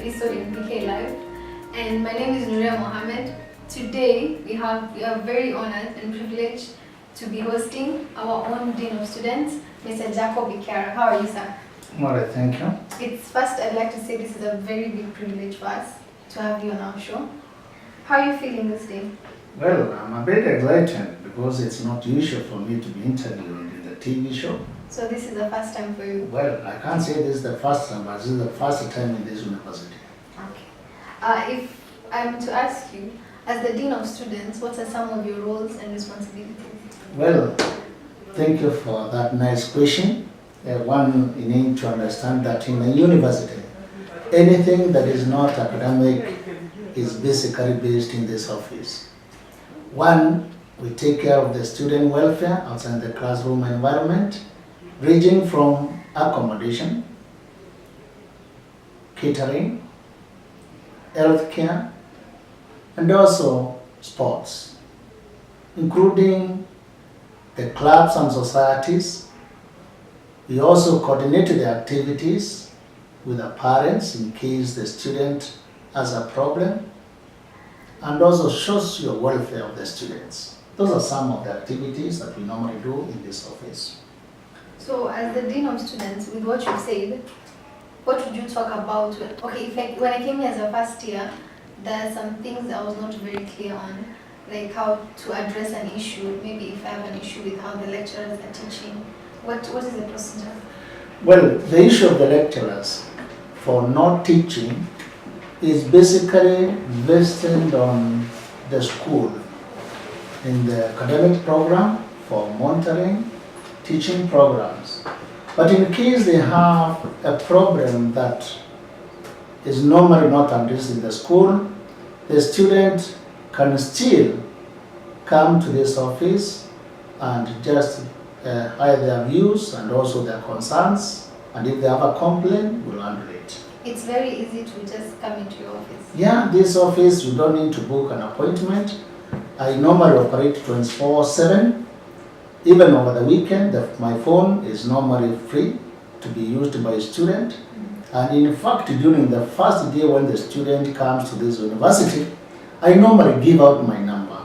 episode in PKLive, and my name is Nuria Mohammed. Today we are very honored and privileged to be hosting our own Dean of Students, Mr. Jacob Ikiara. How are you, sir? All right, thank you. First, I'd like to say this is a very big privilege for us to have you on our show. How are you feeling this day? Well, I'm a bit excited because it's not usual for me to be interviewed in the TV show. So this is the first time for you? Well, I can't say this is the first time, but this is the first time in this university. Okay. If I'm to ask you, as the Dean of Students, what are some of your roles and responsibilities? Well, thank you for that nice question. One, you need to understand that in a university, anything that is not academic is basically based in this office. One, we take care of the student welfare outside the classroom environment, ranging from accommodation, catering, healthcare, and also sports, including the clubs and societies. We also coordinate the activities with the parents in case the student has a problem, and also shows your welfare of the students. Those are some of the activities that we normally do in this office. So, as the Dean of Students, with what you said, what would you talk about? Okay, when I came here as a first year, there are some things I was not very clear on, like how to address an issue. Maybe if I have an issue with how the lecturers are teaching, what is the procedure? Well, the issue of the lecturers for not teaching is basically based on the school in the academic program for monitoring teaching programs. But in case they have a problem that is normally not addressed in the school, the student can still come to this office and just hide their views and also their concerns, and if they have a complaint, we'll handle it. It's very easy to just come into your office. Yeah, this office, you don't need to book an appointment. I normally operate 24/7. Even over the weekend, my phone is normally free to be used by a student. And in fact, during the first day when the student comes to this university, I normally give out my number,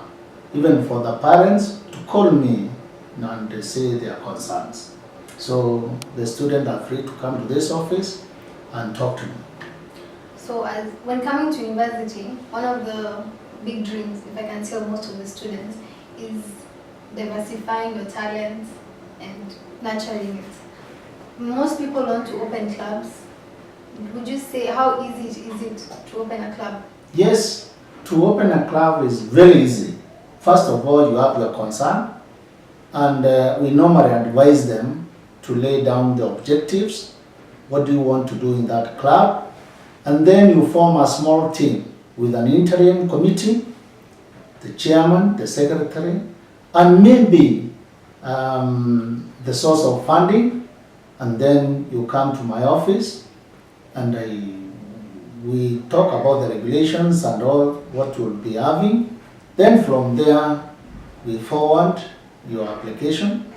even for the parents to call me and say their concerns. So the students are free to come to this office and talk to me. So when coming to university, one of the big dreams, if I can tell most of the students, is diversifying your talents and nurturing it. Most people want to open clubs. Would you say how easy is it to open a club? Yes, to open a club is very easy. First of all, you have your concern, and we normally advise them to lay down the objectives. What do you want to do in that club? And then you form a small team with an interim committee, the chairman, the secretary, and maybe the source of funding. And then you come to my office and we talk about the regulations and all what you'll be having. Then from there, we forward your application,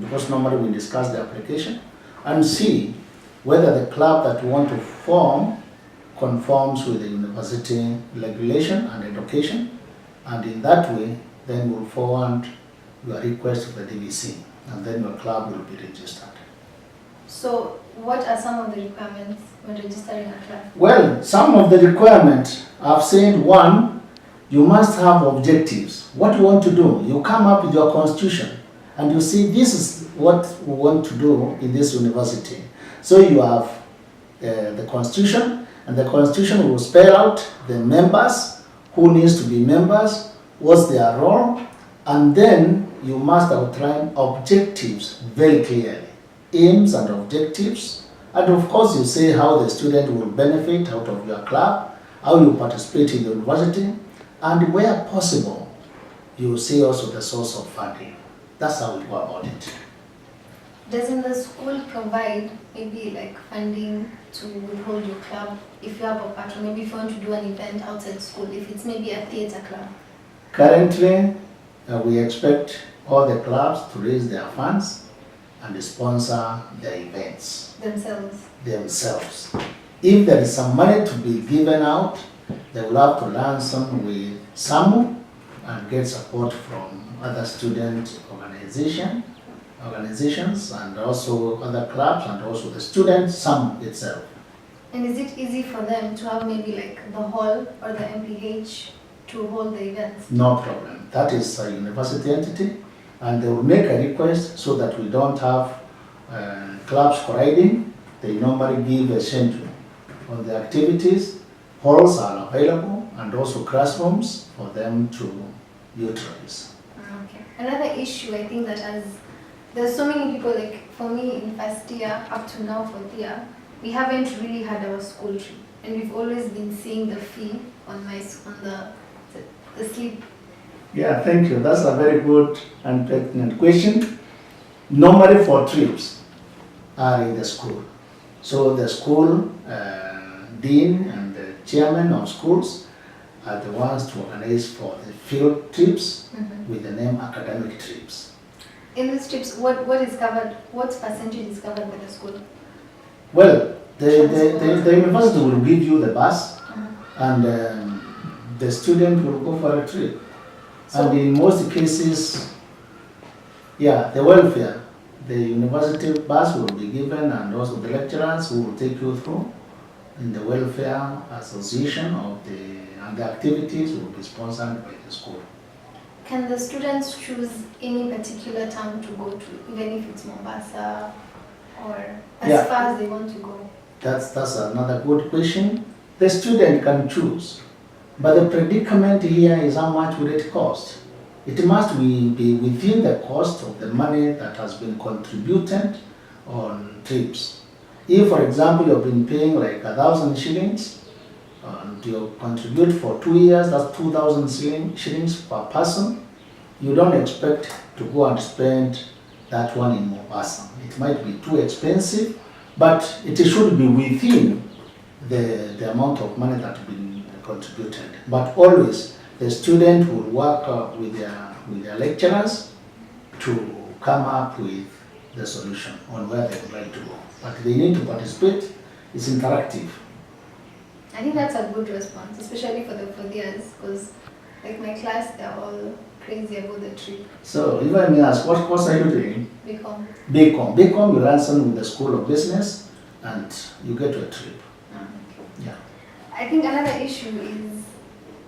because normally we discuss the application, and see whether the club that you want to form conforms with the university regulation and education. And in that way, then we'll forward your request to the DVC, and then your club will be registered. So, what are some of the requirements when registering a club? Well, some of the requirements, I've said, one, you must have objectives. What you want to do, you come up with your constitution, and you see this is what we want to do in this university. So you have the constitution, and the constitution will spell out the members, who needs to be members, what's their role, and then you must outline objectives very clearly, aims and objectives, and of course you say how the student will benefit out of your club, how you participate in the university, and where possible, you say also the source of funding. That's how we go about it. Doesn't the school provide maybe like funding to hold your club if you have a patron, maybe if you want to do an event outside school, if it's maybe a theatre club? Currently, we expect all the clubs to raise their funds and sponsor their events Themselves. If there is some money to be given out, they will have to liaison with SAMU and get support from other student organizations and also other clubs and also the student SAMU itself. And is it easy for them to have maybe like the hall or the MPH to hold the events? No problem. That is a university entity, and they will make a request so that we don't have clubs colliding. They normally give a schedule on the activities. Halls are available and also classrooms for them to utilize. Okay. Another issue I think that there's so many people, like for me in first year up to now fourth year, we haven't really had our school trip, and we've always been seeing the fee on the slip. Yeah, thank you. That's a very good and pertinent question. Normally for trips are in the school. So the school dean and the chairman of schools are the ones to organize for the field trips with the name academic trips. In these trips, what is covered, what percentage is covered by the school? Well, the university will give you the bus and the student will go for a trip. So, and in most cases, yeah, the welfare, the university bus will be given and also the lecturers who will take you through in the welfare association and the activities will be sponsored by the school. can the students choose any particular town to go to, even if it's Mombasa or as far as they want to go? That's another good question. The student can choose, but the predicament here is how much will it cost. It must be within the cost of the money that has been contributed on trips. If, for example, you've been paying like 1,000 shillings and you contribute for 2 years, that's 2,000 shillings per person, you don't expect to go and spend that one in Mombasa. It might be too expensive, but it should be within the amount of money that has been contributed. But always, the student will work with their lecturers to come up with the solution on where they would like to go. But they need to participate. It's interactive. I think that's a good response, especially for the fourth years, because like my class, they're all crazy about the trip. So if I may ask, what course are you doing? BCom. BCom. BCom, you liaison with the School of Business and you get to a trip. Yeah. I think another issue is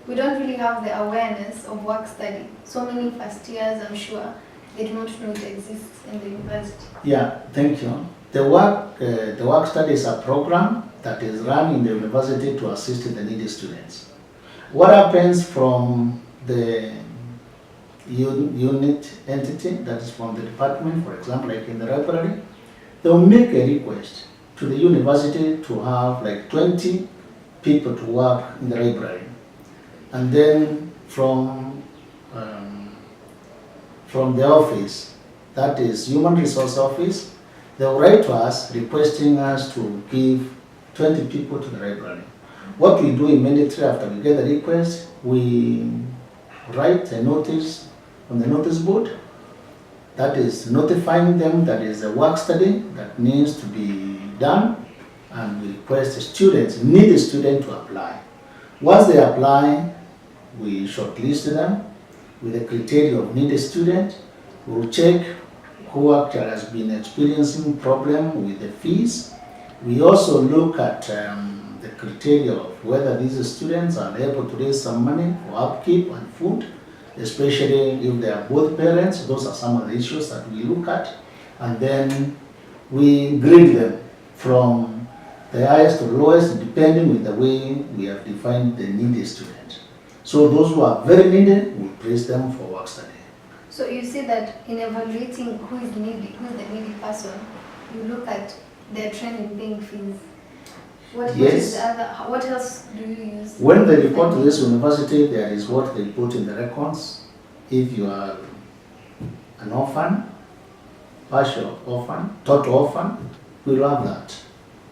we don't really have the awareness of work study. So many first years, I'm sure, they do not know it exists in the university. Yeah, thank you. The work study is a program that is run in the university to assist the needy students. What happens from the unit entity, that is from the department, for example, like in the library, they will make a request to the university to have like 20 people to work in the library. And then from the office, that is Human Resource Office, they will write to us requesting us to give 20 people to the library. What we do immediately after we get the request, we write a notice on the notice board that is notifying them that is a work study that needs to be done, and we request the students, needy student to apply. Once they apply, we shortlist them with the criteria of needy student. We will check who actually has been experiencing problem with the fees. We also look at the criteria of whether these students are able to raise some money for upkeep and food, especially if they are both parents. Those are some of the issues that we look at. And then we grade them from the highest to lowest, depending with the way we have defined the needy student. So those who are very needy, we place them for work study. So you say that in evaluating who is needy, who is the needy person, you look at their trend in paying fees. What else do you use? When they report to this university, there is what they put in the records. If you are an orphan, partial orphan, total orphan, we'll have that.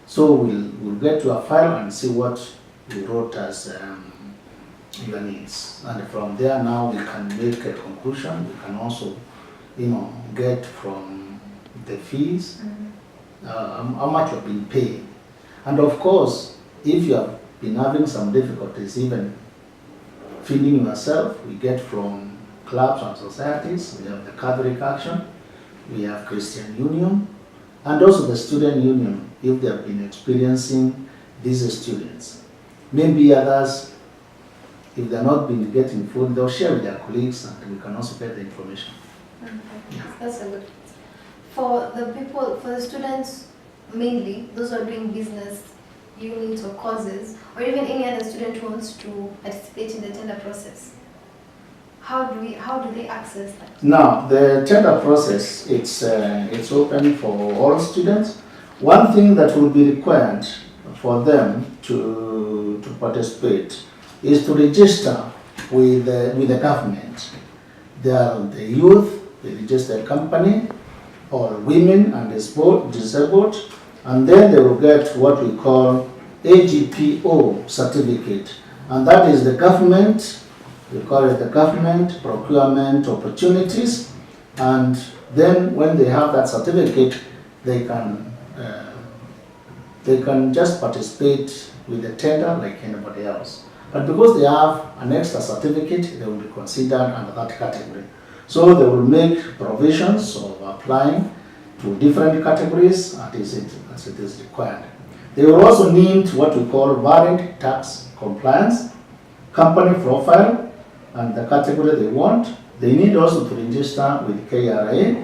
So we'll get to a file and see what you wrote as your needs. And from there now we can make a conclusion. We can also, get from the fees how much you've been paying. And of course, if you have been having some difficulties even feeding yourself, we get from clubs and societies. We have the Catholic Action, we have Christian Union, and also the Student Union, if they have been experiencing these students. Maybe others, if they have not been getting food, they'll share with their colleagues and we can also get the information. Yeah. That's a good. For the people, for the students mainly, those who are doing business units or courses, or even any other student who wants to participate in the tender process, how do they access that? Now, the tender process, it's open for all students. One thing that will be required for them to participate is to register with the government. The youth, they register a company, or women and disabled, and then they will get what we call AGPO certificate, and that is the government, we call it the government procurement opportunities, and then when they have that certificate, they can just participate with the tender like anybody else. But because they have an extra certificate, they will be considered under that category. So they will make provisions of applying to different categories as it is required. They will also need what we call varied tax compliance, company profile, and the category they want. They need also to register with KRA,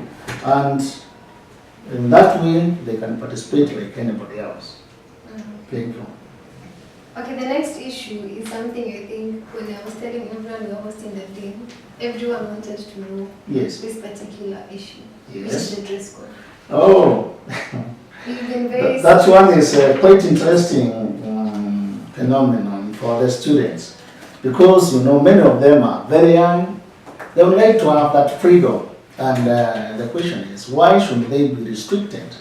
and in that way they can participate like anybody else. Thank you. Okay, the next issue is something I think when I was telling everyone we were hosting the day, everyone wanted to know Yes. this particular issue, which Yes. is the dress code. Oh, You've been very that one is a quite interesting phenomenon for the students, because many of them are very young. They would like to have that freedom, and the question is, why should they be restricted?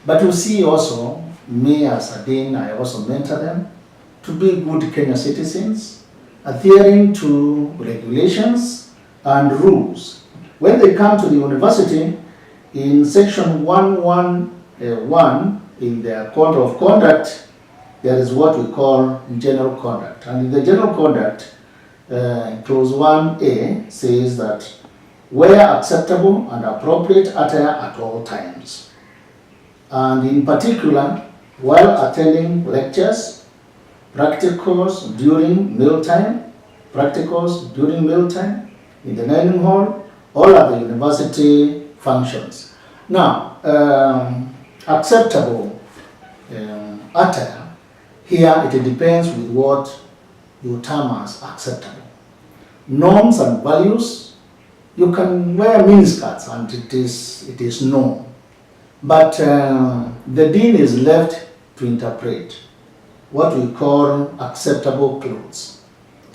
But you see also, me as a dean, I also mentor them to be good Kenyan citizens, adhering to regulations and rules. When they come to the university, in section 111 in their code of conduct, there is what we call general conduct. And in the general conduct, clause 1A says that wear acceptable and appropriate attire at all times. And in particular, while attending lectures, practicals during mealtime, in the dining hall, all other university functions. Now, acceptable attire, here it depends with what you term as acceptable. Norms and values, you can wear miniskirts and it is known. But the dean is left to interpret what we call acceptable clothes.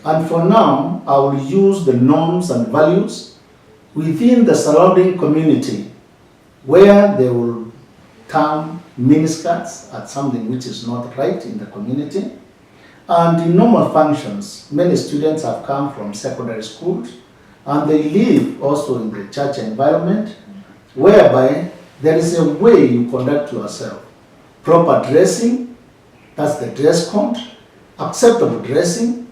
And for now, I will use the norms and values within the surrounding community, where they will term miniskirts as something which is not right in the community. And in normal functions, many students have come from secondary schools, and they live also in the church environment, whereby there is a way you conduct yourself. Proper dressing, that's the dress code, acceptable dressing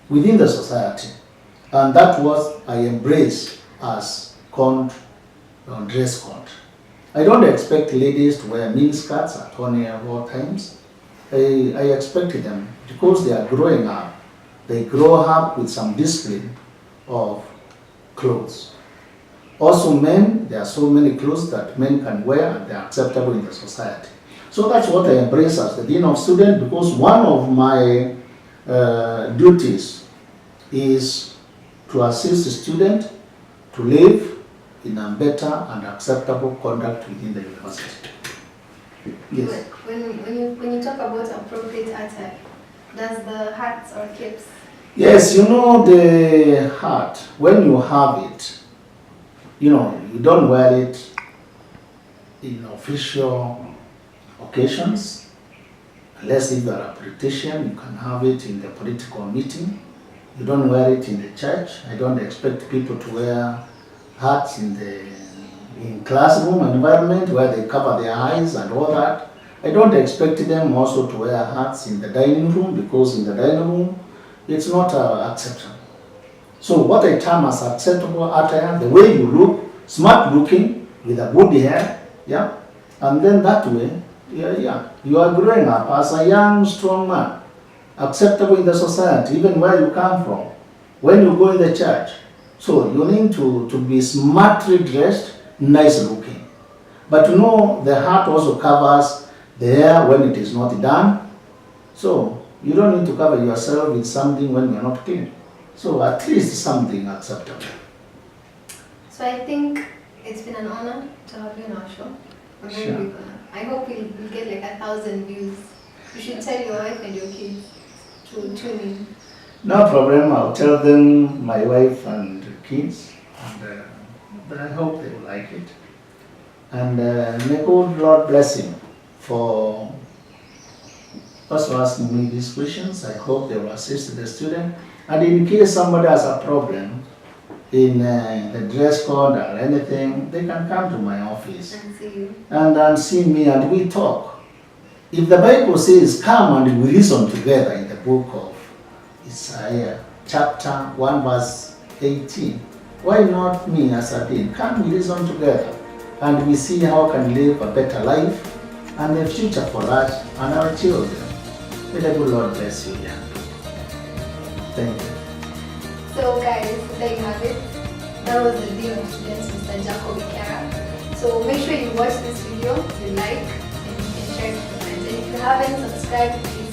within the society. And that was I embrace as dress code. I don't expect ladies to wear miniskirts at all times. I expect them, because they are growing up, they grow up with some discipline of clothes. Also men, there are so many clothes that men can wear and they are acceptable in the society. So that's what I embrace as the Dean of Students, because one of my duties is to assist the student to live in a better and acceptable conduct within the university. Yes. When you talk about appropriate attire, does the hats or capes? Yes, the hat, when you have it, you don't wear it in official occasions, unless if you are a politician, you can have it in the political meeting. You don't wear it in the church. I don't expect people to wear hats in classroom environment where they cover their eyes and all that. I don't expect them also to wear hats in the dining room, because in the dining room it's not acceptable. So what I term as acceptable attire, the way you look, smart looking, with a good hair, yeah, and then that way, you are growing up as a young, strong man, acceptable in the society, even where you come from, when you go in the church. So you need to be smartly dressed, nice looking. But you know, the hat also covers the hair when it is not done. So you don't need to cover yourself with something when you're not clean. So at least something acceptable. So I think it's been an honor to have you on our show. A very Sure. big honor. I hope we'll get like 1,000 views. You should tell your wife and your kids to tune in. No problem. I'll tell them, my wife and kids, and but I hope they will like it. And may God Lord bless him for first asking me these questions. I hope they will assist the student. And in case somebody has a problem in the dress code or anything, they can come to my office And see you. and see me, and we talk. If the Bible says, come and we reason together in the book of Isaiah, chapter 1, verse 18, why not me as a dean? Come we reason together and we see how can live a better life and a future for us and our children. May the good Lord bless you, young people. Thank you. So guys, there you have it. That was the Dean of Students, Mr. Jacob Ikiara. So make sure you watch this video, you like, and you can share it with friends. And if you haven't subscribed, please